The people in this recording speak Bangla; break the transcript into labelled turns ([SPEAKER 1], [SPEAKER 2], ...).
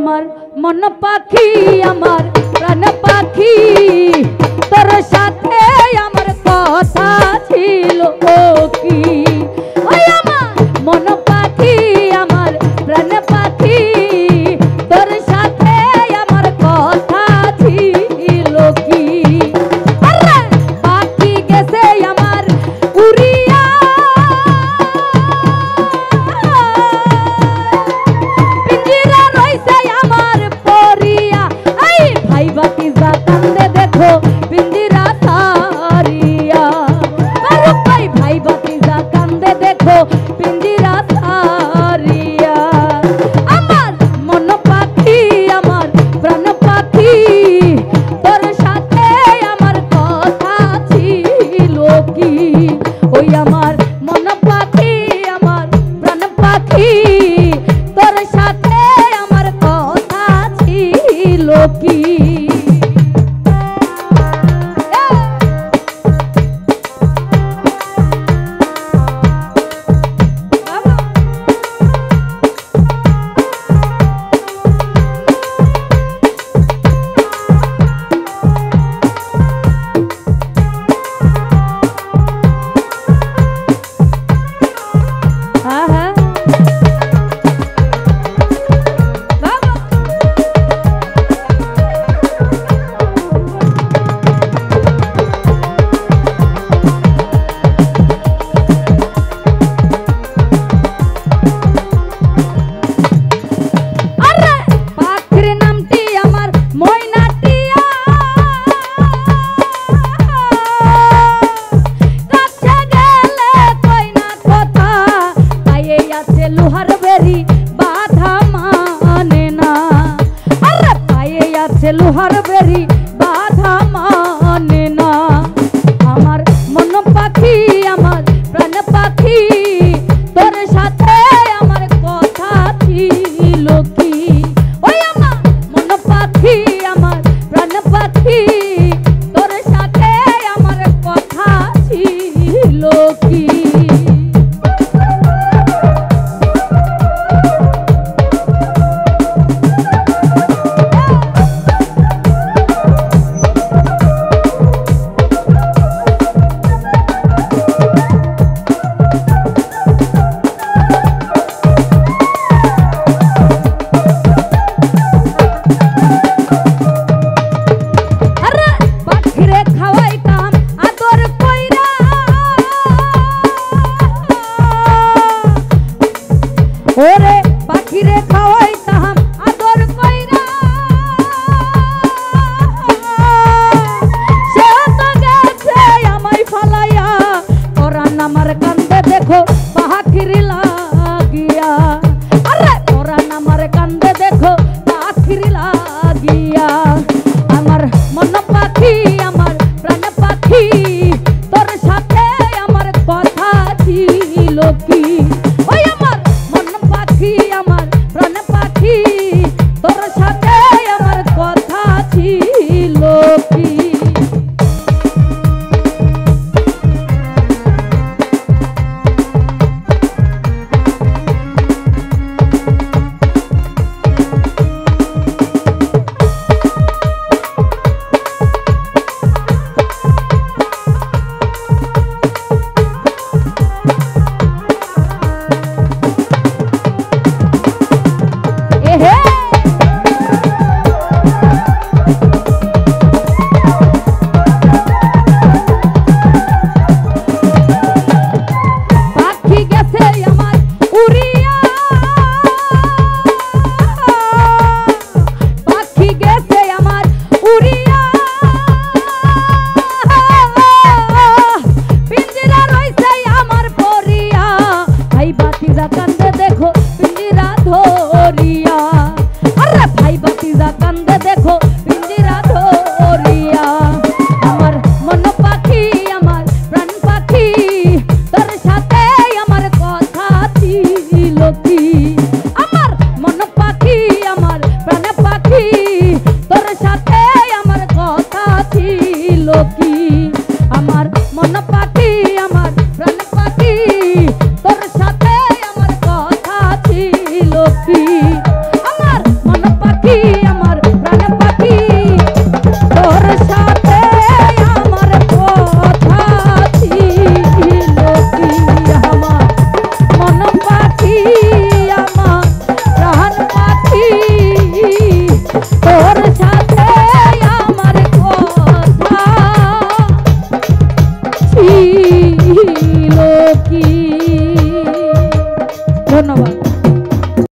[SPEAKER 1] আমার মন পাখি আমার প্রাণ পাখি তোর সাথে আমার কথা ছিল ও কি ওই আমার মন পাখি আমার প্রাণ পাখি তোর সাথে আমার কথা ছিল কি আরে পাখি গেছে আমার উড়িয়া পিঞ্জিরা রইছে আমার পরিয়া এই ভাই বাকি যা কান্দে দেখো পিঞ্জিরা সারিয়া ফারুক ভাই বাকি যা কান্দে দেখো পিঞ্জিরা সারিয়া আমার মন পাখি আমার প্রাণ পাখি তোর সাথে আমার কথা ছিল কি ওই আমার মন পাখি আমার প্রাণ পাখি তোর সাথে আমার কথা ছিল কি লোহার বেরি বাধা মানে না আমার মন পাখি আমার প্রাণ পাখি তোর সাথে আমার কথা ছিল কি ওই আমার মন পাখি আমার প্রাণ পাখি তোর সাথে আমার কথা ছিল কি ধন্যবাদ।